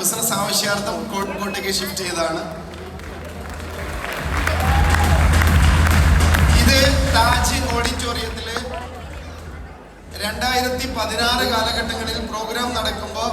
Business ആവശ്യാർത്ഥം കോഴിക്കോട്ടേക്ക് shift ചെയ്തതാണ്. ഇത് താജ് ഓഡിറ്റോറിയത്തിൽ 2016 കാലഘട്ടങ്ങളിൽ പ്രോഗ്രാം നടക്കുമ്പോൾ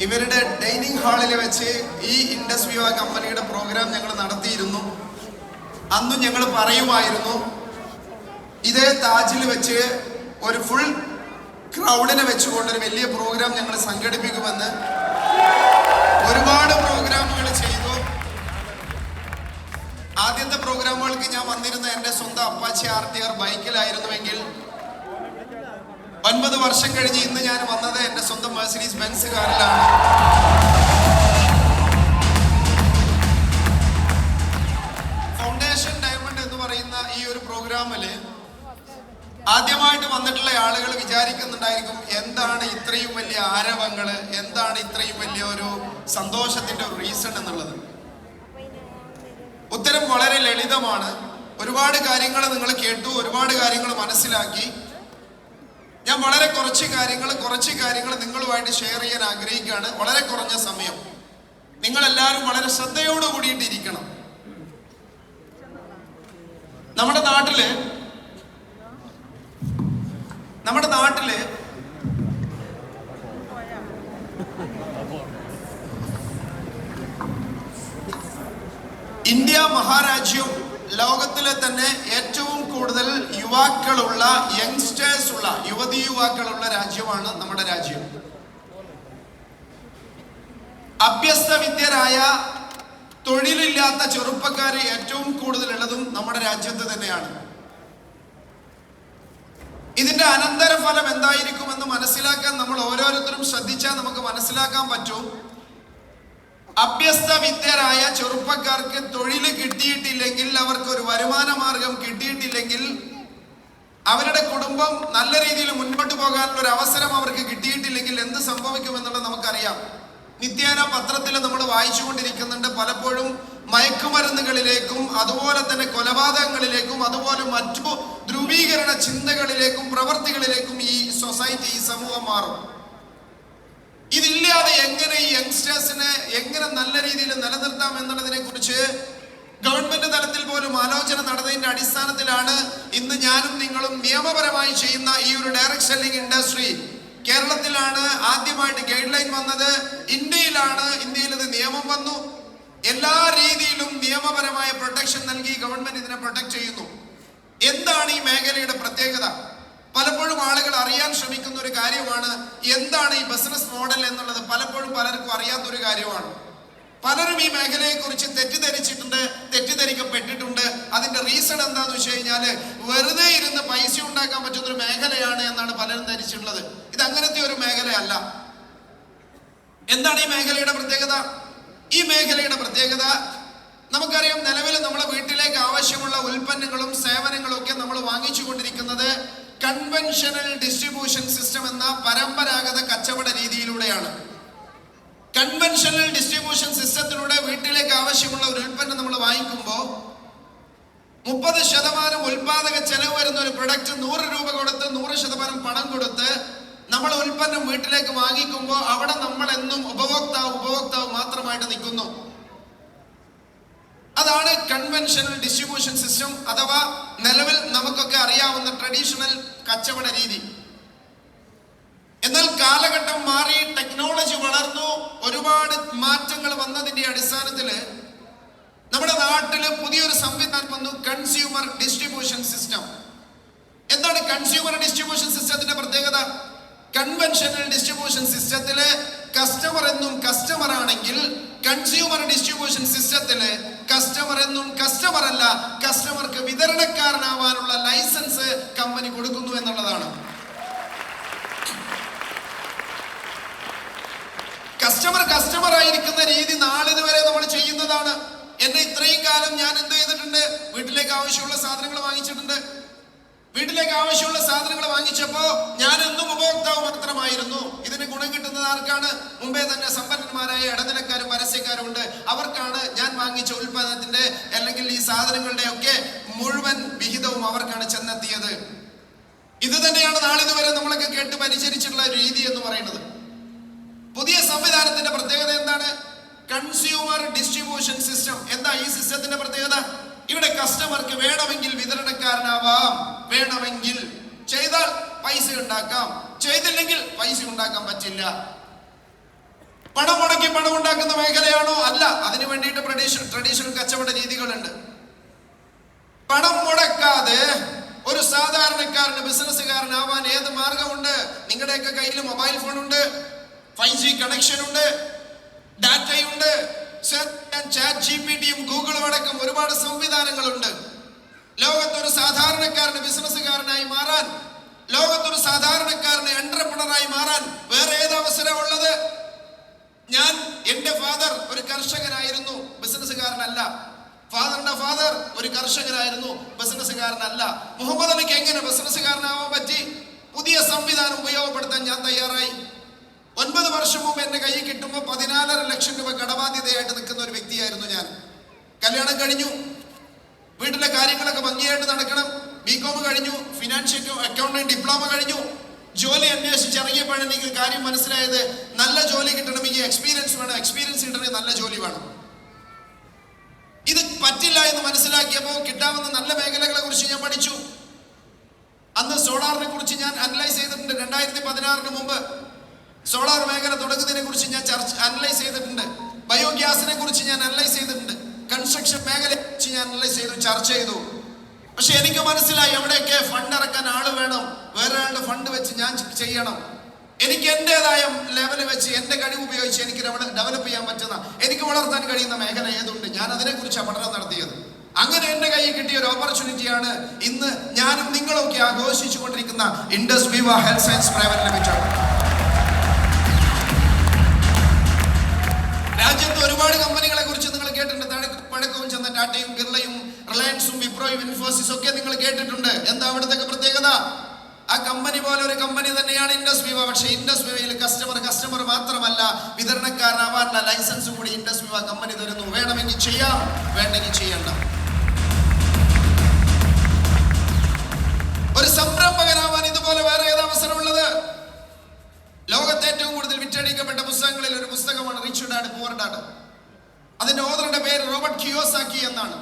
ഇവരുടെ ഡൈനിങ് ഹാളിൽ വെച്ച് ഈ ഇൻഡസ് വിവ കമ്പനിയുടെ പ്രോഗ്രാം ഞങ്ങൾ നടത്തിയിരുന്നു. അന്നും ഞങ്ങൾ പറയുമായിരുന്നു ഇതേ താജിൽ വെച്ച് ഒരു ഫുൾ ക്രൗഡിനെ വെച്ചുകൊണ്ടൊരു വലിയ പ്രോഗ്രാം ഞങ്ങൾ സംഘടിപ്പിക്കുമെന്ന്. ഒരുപാട് പ്രോഗ്രാമുകൾ ചെയ്തു. ആദ്യത്തെ പ്രോഗ്രാമുകൾക്ക് ഞാൻ വന്നിരുന്ന എൻ്റെ സ്വന്തം അപ്പാച്ചി RTR ബൈക്കിലായിരുന്നുവെങ്കിൽ 9 വർഷം കഴിഞ്ഞ് ഇന്ന് ഞാൻ വന്നത് എൻ്റെ സ്വന്തം മെർസിഡീസ് ബെൻസ് കാറിലാണ്. ഫൗണ്ടേഷൻ ഡയമണ്ട് എന്ന് പറയുന്ന ഈ ഒരു പ്രോഗ്രാമില് ആദ്യമായിട്ട് വന്നിട്ടുള്ള ആളുകൾ വിചാരിക്കുന്നുണ്ടായിരിക്കും എന്താണ് ഇത്രയും വലിയ ആരവങ്ങള്, എന്താണ് ഇത്രയും വലിയ ഒരു സന്തോഷത്തിന്റെ ഒരു റീസൺ എന്നുള്ളത്. ഉത്തരം വളരെ ലളിതമാണ്. ഒരുപാട് കാര്യങ്ങൾ നിങ്ങൾ കേട്ടു, ഒരുപാട് കാര്യങ്ങൾ മനസ്സിലാക്കി. ഞാൻ വളരെ കുറച്ച് കാര്യങ്ങൾ നിങ്ങളുമായിട്ട് ഷെയർ ചെയ്യാൻ ആഗ്രഹിക്കുകയാണ്. വളരെ കുറഞ്ഞ സമയം. നിങ്ങളെല്ലാവരും വളരെ ശ്രദ്ധയോട് കൂടിയിട്ടിരിക്കണം. നമ്മുടെ നാട്ടില് ഇന്ത്യ മഹാരാജ്യം ലോകത്തിലെ തന്നെ ഏറ്റവും കൂടുതൽ യുവാക്കളുള്ള യങ്സ്റ്റേഴ്സ് ഉള്ള യുവതി യുവാക്കളുള്ള രാജ്യമാണ് നമ്മുടെ രാജ്യം. അഭ്യസ്ത വിദ്യരായ തൊഴിലില്ലാത്ത ചെറുപ്പക്കാർ ഏറ്റവും കൂടുതലുള്ളതും നമ്മുടെ രാജ്യത്ത് തന്നെയാണ്. ഇതിന്റെ അനന്തരഫലം എന്തായിരിക്കുമെന്ന് മനസ്സിലാക്കാൻ നമ്മൾ ഓരോരുത്തരും ശ്രദ്ധിച്ചാൽ നമുക്ക് മനസ്സിലാക്കാൻ പറ്റും. അഭ്യസ്ത വിദ്യരായ ചെറുപ്പക്കാർക്ക് തൊഴിൽ കിട്ടിയിട്ടില്ലെങ്കിൽ, അവർക്ക് ഒരു വരുമാന മാർഗം കിട്ടിയിട്ടില്ലെങ്കിൽ, അവരുടെ കുടുംബം നല്ല രീതിയിൽ മുൻപോട്ട് പോകാനുള്ള ഒരു അവസരം അവർക്ക് കിട്ടിയിട്ടില്ലെങ്കിൽ എന്ത് സംഭവിക്കുമെന്നുള്ളത് നമുക്കറിയാം. നിത്യേന പത്രത്തിൽ നമ്മൾ വായിച്ചുകൊണ്ടിരിക്കുന്നുണ്ട്. പലപ്പോഴും മയക്കുമരുന്നുകളിലേക്കും അതുപോലെ തന്നെ കൊലപാതകങ്ങളിലേക്കും അതുപോലെ മറ്റു ധ്രുവീകരണ ചിന്തകളിലേക്കും പ്രവർത്തികളിലേക്കും ഈ സൊസൈറ്റി, ഈ സമൂഹം മാറും. ഇതില്ലാതെ എങ്ങനെ ഈ യങ്സ്റ്റേഴ്സിനെ എങ്ങനെ നല്ല രീതിയിൽ നിലനിർത്താം എന്നുള്ളതിനെ കുറിച്ച് ഗവൺമെന്റ് തലത്തിൽ പോലും ആലോചന നടന്നതിന്റെ അടിസ്ഥാനത്തിലാണ് ഇന്ന് ഞാനും നിങ്ങളും നിയമപരമായി ചെയ്യുന്ന ഈ ഒരു ഡയറക്ട് സെല്ലിംഗ് ഇൻഡസ്ട്രി. കേരളത്തിലാണ് ആദ്യമായിട്ട് ഗൈഡ് ലൈൻ വന്നത്. ഇന്ത്യയിൽ ഇത് നിയമം വന്നു. എല്ലാ രീതിയിലും നിയമപരമായ പ്രൊട്ടക്ഷൻ നൽകി ഗവൺമെന്റ് ഇതിനെ പ്രൊട്ടക്ട് ചെയ്യുന്നു. എന്താണ് ഈ മേഖലയുടെ പ്രത്യേകത? പലപ്പോഴും ആളുകൾ അറിയാൻ ശ്രമിക്കുന്ന ഒരു കാര്യമാണ് എന്താണ് ഈ ബിസിനസ് മോഡൽ എന്നുള്ളത്. പലപ്പോഴും പലർക്കും അറിയാത്തൊരു കാര്യമാണ്. പലരും ഈ മേഖലയെ കുറിച്ച് തെറ്റിദ്ധരിക്കപ്പെട്ടിട്ടുണ്ട്. അതിന്റെ റീസൺ എന്താന്ന് വെച്ച് കഴിഞ്ഞാല് വെറുതെ ഇരുന്ന് പൈസ ഉണ്ടാക്കാൻ പറ്റുന്ന ഒരു മേഖലയാണ് എന്നാണ് പലരും ധരിച്ചിട്ടുള്ളത്. ഇത് അങ്ങനത്തെ ഒരു മേഖലയല്ല. എന്താണ് ഈ മേഖലയുടെ പ്രത്യേകത? ഈ മേഖലയുടെ പ്രത്യേകത നമുക്കറിയാം. നിലവിൽ നമ്മളെ വീട്ടിലേക്ക് ആവശ്യമുള്ള ഉൽപ്പന്നങ്ങളും സേവനങ്ങളും ഒക്കെ നമ്മൾ വാങ്ങിച്ചു കൊണ്ടിരിക്കുന്നത് കൺവെൻഷണൽ ഡിസ്ട്രിബ്യൂഷൻ സിസ്റ്റം എന്ന പരമ്പരാഗത കച്ചവട രീതിയിലൂടെയാണ്. കൺവെൻഷണൽ ഡിസ്ട്രിബ്യൂഷൻ സിസ്റ്റത്തിലൂടെ വീട്ടിലേക്ക് ആവശ്യമുള്ള ഒരു ഉൽപ്പന്നം നമ്മൾ വാങ്ങിക്കുമ്പോൾ 30% ഉൽപാദക ചെലവ് വരുന്ന ഒരു പ്രൊഡക്റ്റ് 100 രൂപ കൊടുത്ത് 100% പണം കൊടുത്ത് നമ്മൾ ഉൽപ്പന്നം വീട്ടിലേക്ക് വാങ്ങിക്കുമ്പോൾ അവിടെ നമ്മൾ എന്നും ഉപഭോക്താവ് മാത്രമായിട്ട് നിൽക്കുന്നു. അതാണ് കൺവെൻഷണൽ ഡിസ്ട്രിബ്യൂഷൻ സിസ്റ്റം അഥവാ നിലവിൽ നമുക്കൊക്കെ അറിയാവുന്ന ട്രഡീഷണൽ കച്ചവട രീതി. എന്നാൽ കാലഘട്ടം മാറി, ടെക്നോളജി വളർന്നു, ഒരുപാട് മാറ്റങ്ങൾ വന്നതിന്റെ അടിസ്ഥാനത്തില് നമ്മുടെ നാട്ടില് പുതിയൊരു സംവിധാനം വന്നു, കൺസ്യൂമർ ഡിസ്ട്രിബ്യൂഷൻ സിസ്റ്റം. എന്താണ് കൺസ്യൂമർ ഡിസ്ട്രിബ്യൂഷൻ സിസ്റ്റത്തിന്റെ പ്രത്യേകത? കൺവെൻഷണൽ ഡിസ്ട്രിബ്യൂഷൻ സിസ്റ്റത്തില് കസ്റ്റമർ എന്നും കസ്റ്റമർ ആണെങ്കിൽ, കൺസ്യൂമർ ഡിസ്ട്രിബ്യൂഷൻ സിസ്റ്റത്തില് കസ്റ്റമർ എന്നും കസ്റ്റമർ അല്ല, കസ്റ്റമർക്ക് വിതരണക്കാരനാവാനുള്ള ലൈസൻസ് കമ്പനി കൊടുക്കുന്നു എന്നുള്ളതാണ്. കസ്റ്റമർ ആയിരിക്കുന്ന രീതി നാളിതുവരെ നമ്മൾ ചെയ്യുന്നതാണ്. എന്നെ ഇത്രയും കാലം ഞാൻ എന്ത് ചെയ്തിട്ടുണ്ട്? വീട്ടിലേക്ക് ആവശ്യമുള്ള സാധനങ്ങൾ വാങ്ങിച്ചിട്ടുണ്ട്. വീട്ടിലേക്ക് ആവശ്യമുള്ള സാധനങ്ങൾ വാങ്ങിച്ചപ്പോ ഞാൻ എന്നും ഉപഭോക്താവ് മാത്രമായിരുന്നു. ഇതിന് ഗുണം കിട്ടുന്നത് ആർക്കാണ്? മുമ്പേ തന്നെ സമ്പന്നന്മാരായ ഇടനിലക്കാരും പരസ്യക്കാരും ഉണ്ട്. അവർക്കാണ് ഞാൻ വാങ്ങിച്ച ഉൽപ്പന്നത്തിന്റെ അല്ലെങ്കിൽ ഈ സാധനങ്ങളുടെ ഒക്കെ മുഴുവൻ വിഹിതവും അവർക്കാണ് ചെന്നെത്തിയത്. ഇത് തന്നെയാണ് നാളിതുവരെ നമ്മളൊക്കെ കേട്ട് പരിചരിച്ചിട്ടുള്ള രീതി എന്ന് പറയുന്നത്. പുതിയ സംവിധാനത്തിന്റെ പ്രത്യേകത എന്താണ്? Consumer distribution system. എന്താ ഈ സിസ്റ്റത്തിന്റെ പ്രത്യേകത? ഇവിടെ കസ്റ്റമർക്ക് വേണമെങ്കിൽ വിതരണക്കാരനാവാം, വേണമെങ്കിൽ ചെയ്താൽ പൈസ ഉണ്ടാക്കാം, ചെയ്തില്ലെങ്കിൽ പൈസ ഉണ്ടാക്കാൻ പറ്റില്ല. പണം മുടക്കി പണം ഉണ്ടാക്കുന്ന മേഖലയാണോ? അല്ല. അതിനു വേണ്ടിയിട്ട് ട്രഡീഷണൽ കച്ചവട രീതികളുണ്ട്. പണം മുടക്കാതെ ഒരു സാധാരണക്കാരന് ബിസിനസ്സുകാരനാവാൻ ഏത് മാർഗമുണ്ട്? നിങ്ങളുടെയൊക്കെ കയ്യിൽ മൊബൈൽ ഫോൺ ഉണ്ട്, 5G കണക്ഷൻ ഉണ്ട്, ഡാറ്റയുണ്ട്, ചാറ്റ് ജിപിടിയും ഗൂഗിളും അടക്കം ഒരുപാട് സംവിധാനങ്ങളുണ്ട്. ലോകത്തൊരു സാധാരണക്കാരന് ബിസിനസ്സുകാരനായി മാറാൻ, ലോകത്തൊരു സാധാരണക്കാരന് എന്റർപ്രണറായി മാറാൻ വേറെ ഏത് അവസരമുള്ളത്? എന്റെ ഫാദർ ഒരു കർഷകനായിരുന്നു, ബിസിനസ്സുകാരനല്ല. ഫാദറിന്റെ ഫാദർ ഒരു കർഷകനായിരുന്നു, ബിസിനസ്സുകാരനല്ല. മുഹമ്മദ് അലിക്ക് എങ്ങനെ ബിസിനസ്സുകാരനാവാൻ പറ്റി? പുതിയ സംവിധാനം ഉപയോഗപ്പെടുത്താൻ ഞാൻ തയ്യാറായി. 9 വർഷം മുമ്പ് എന്റെ കയ്യിൽ കിട്ടുമ്പോൾ 14.5 ലക്ഷം രൂപ കടബാധ്യതയായിട്ട് നിൽക്കുന്ന ഒരു വ്യക്തിയായിരുന്നു ഞാൻ. കല്യാണം കഴിഞ്ഞു, വീട്ടിലെ കാര്യങ്ങളൊക്കെ ഭംഗിയായിട്ട് നടക്കണം. ബികോം കഴിഞ്ഞു, ഫിനാൻഷ്യൽ അക്കൗണ്ടിംഗ് ഡിപ്ലോമ കഴിഞ്ഞു. ജോലി അന്വേഷിച്ച് ഇറങ്ങിയപ്പോഴാണ് എനിക്ക് കാര്യം മനസ്സിലായത്, നല്ല ജോലി കിട്ടണമെങ്കിൽ എക്സ്പീരിയൻസ് വേണം, എക്സ്പീരിയൻസ് കിട്ടണമെങ്കിൽ നല്ല ജോലി വേണം. ഇത് പറ്റില്ല എന്ന് മനസ്സിലാക്കിയപ്പോൾ കിട്ടാവുന്ന നല്ല മേഖലകളെ കുറിച്ച് ഞാൻ പഠിച്ചു. അന്ന് സോളാറിനെ കുറിച്ച് ഞാൻ അനലൈസ് ചെയ്തിട്ടുണ്ട്. 2016 മുമ്പ് സോളാർ മേഖല തുടങ്ങുന്നതിനെ കുറിച്ച് ഞാൻ അനലൈസ് ചെയ്തിട്ടുണ്ട്. ബയോഗ്യാസിനെ കുറിച്ച് ഞാൻ അനലൈസ് ചെയ്തിട്ടുണ്ട്. കൺസ്ട്രക്ഷൻ മേഖലയെ കുറിച്ച് ഞാൻ അനലൈസ് ചെയ്തു, ചർച്ച ചെയ്തു. പക്ഷെ എനിക്ക് മനസ്സിലായി, എവിടെയൊക്കെ ഫണ്ട് ഇറക്കാൻ ആള് വേണം, വേറെ ആളുടെ ഫണ്ട് വെച്ച് ഞാൻ ചെയ്യണം. എനിക്ക് എന്റേതായ ലെവല് വെച്ച് എന്റെ കഴിവ് ഉപയോഗിച്ച് എനിക്ക് ഡെവലപ്പ് ചെയ്യാൻ പറ്റുന്ന, എനിക്ക് വളർത്താൻ കഴിയുന്ന മേഖല ഏതുണ്ട്, ഞാൻ അതിനെക്കുറിച്ചാണ് പഠനം നടത്തിയത്. അങ്ങനെ എന്റെ കയ്യിൽ കിട്ടിയ ഒരു ഓപ്പർച്യൂണിറ്റിയാണ് ഇന്ന് ഞാനും നിങ്ങളൊക്കെ ആഘോഷിച്ചു കൊണ്ടിരിക്കുന്ന ഇൻഡസ് വിവ ഹെൽത്ത് സയൻസ് പ്രൈവറ്റ് ലിമിറ്റഡ്. രാജ്യത്ത് ഒരുപാട് കമ്പനികളെ കുറിച്ച് നിങ്ങൾ കേട്ടിട്ടുണ്ട്. പഴക്കവും ചെന്ന ടാറ്റയും ബിർളയും റിലയൻസും വിപ്രോയും ഇൻഫോസിസും ഒക്കെ നിങ്ങൾ കേട്ടിട്ടുണ്ട്. എന്താ അവിടുത്തെ പ്രത്യേകത? ആ കമ്പനി പോലെ ഒരു കമ്പനി തന്നെയാണ് ഇൻഡസ് വിവ. പക്ഷേ ഇൻഡസ് വിവയിൽ കസ്റ്റമർ മാത്രമല്ല, വിതരണക്കാരനാവാനുള്ള ലൈസൻസ് കൂടി ഇൻഡസ് വിവ കമ്പനി തരുന്നു. വേണമെങ്കിൽ ചെയ്യാം, വേണ്ടെങ്കിൽ ചെയ്യണ്ട. ഒരു സംരംഭകനാവാൻ ഇതുപോലെ വേറെ ഏത് അവസരമുള്ളത്? ലോകത്തെ ഏറ്റവും കൂടുതൽ വിറ്റഴിക്കപ്പെട്ട പുസ്തകങ്ങളിൽ ഒരു പുസ്തകമാണ് റിച്ച് ഡാഡ് പുവർ ഡാഡ്. അതിന്റെ ഓതറുടെ പേര് റോബർട്ട് കിയോസാക്കി എന്നാണ്.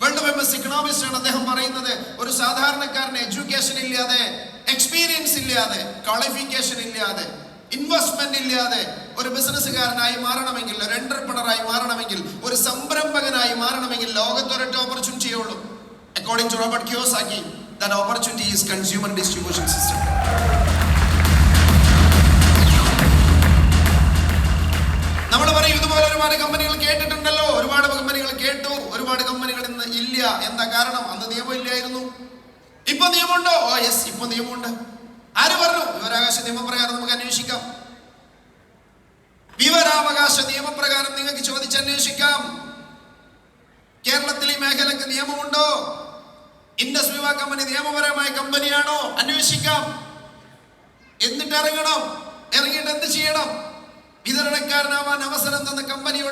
വേൾഡ് ഫേമസ് ഇക്കണോമിസ്റ്റ് ആണ്. അദ്ദേഹം പറയുന്നത്, ഒരു സാധാരണക്കാരന് എഡ്യൂക്കേഷൻ ഇല്ലാതെ, എക്സ്പീരിയൻസ് ഇല്ലാതെ, ക്വാളിഫിക്കേഷൻ ഇല്ലാതെ, ഇൻവെസ്റ്റ്മെന്റ് ഇല്ലാതെ ഒരു ബിസിനസ്സുകാരനായി മാറണമെങ്കിൽ, ഒരു എന്റർപ്രണറായി മാറണമെങ്കിൽ, ഒരു സംരംഭകനായി മാറണമെങ്കിൽ ലോകത്ത് ഒരൊറ്റ ഓപ്പർച്യൂണിറ്റിയേ ഉള്ളൂ. According to Robert Kiyosaki, that opportunity is consumer distribution system. നമ്മൾ പറയും, ഇതുപോലെ ഒരുപാട് കമ്പനികൾ കേട്ടിട്ടുണ്ടല്ലോ, ഒരുപാട് കമ്പനികൾ കേട്ടു, ഒരുപാട് കമ്പനികൾ ഇന്ന് ഇല്ല. എന്താ കാരണം? അന്ന് നിയമം ഇല്ലായിരുന്നു. ഇപ്പൊ നിയമമുണ്ടോ? ഓ യെസ്, ഇപ്പൊ നിയമമുണ്ട്. ആര് പറഞ്ഞു? വിവരാവകാശ നിയമപ്രകാരം നമുക്ക് അന്വേഷിക്കാം. വിവരാവകാശ നിയമപ്രകാരം നിങ്ങൾക്ക് ചോദിച്ചന്വേഷിക്കാം. കേരളത്തിൽ ഈ മേഖലക്ക് നിയമമുണ്ടോ? ഇൻഡസ് വിവ കമ്പനി നിയമപരമായ കമ്പനിയാണോ? അന്വേഷിക്കാം. എന്നിട്ട് ഇറങ്ങണം. ഇറങ്ങിയിട്ട് എന്ത് ചെയ്യണം? വിതരണക്കാരനാവാൻ അവസരം തന്ന കമ്പനിയോട്